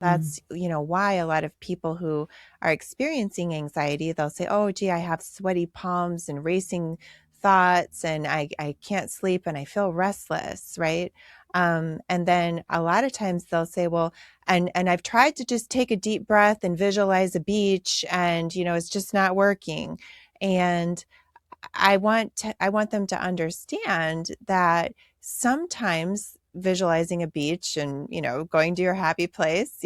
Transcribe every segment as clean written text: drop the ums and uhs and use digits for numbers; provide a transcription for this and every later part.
Mm, That's, why a lot of people who are experiencing anxiety, they'll say, oh, gee, I have sweaty palms and racing thoughts and I can't sleep and I feel restless, right? And then a lot of times they'll say, well, and I've tried to just take a deep breath and visualize a beach and, it's just not working. And I want them to understand that sometimes visualizing a beach and, going to your happy place,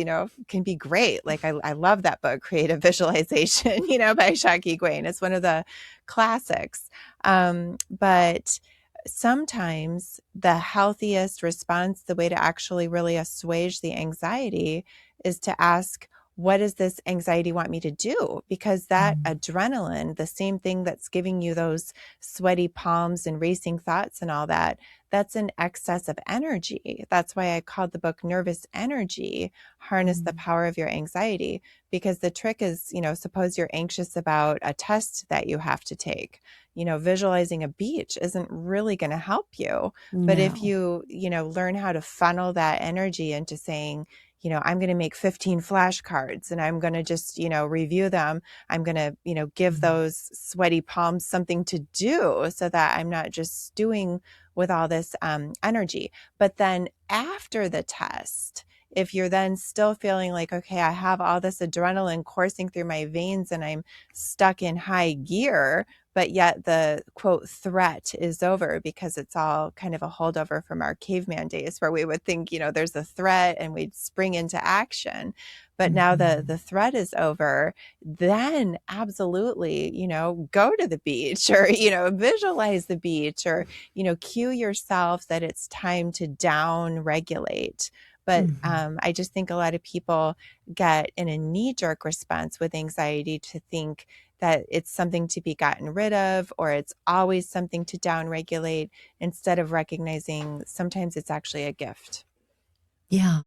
can be great. Like I love that book, Creative Visualization, by Shaki Gwain. It's one of the classics. But sometimes the healthiest response, the way to actually really assuage the anxiety is to ask, what does this anxiety want me to do? Because that mm, adrenaline, the same thing that's giving you those sweaty palms and racing thoughts and all that, that's an excess of energy. That's why I called the book Nervous Energy, Harness the mm. Power of Your Anxiety. Because the trick is, suppose you're anxious about a test that you have to take. Visualizing a beach isn't really going to help you. But if No. learn how to funnel that energy into saying, I'm going to make 15 flashcards and I'm going to just, review them. I'm going to, give Mm, those sweaty palms something to do so that I'm not just stewing with all this energy. But then after the test, if you're then still feeling like, okay, I have all this adrenaline coursing through my veins and I'm stuck in high gear, but yet the quote threat is over because it's all kind of a holdover from our caveman days where we would think, there's a threat and we'd spring into action. But now the mhm, threat is over, then absolutely, go to the beach or, visualize the beach or, cue yourself that it's time to down regulate. But mhm. I just think a lot of people get in a knee jerk response with anxiety to think that it's something to be gotten rid of or it's always something to downregulate instead of recognizing sometimes it's actually a gift. Yeah.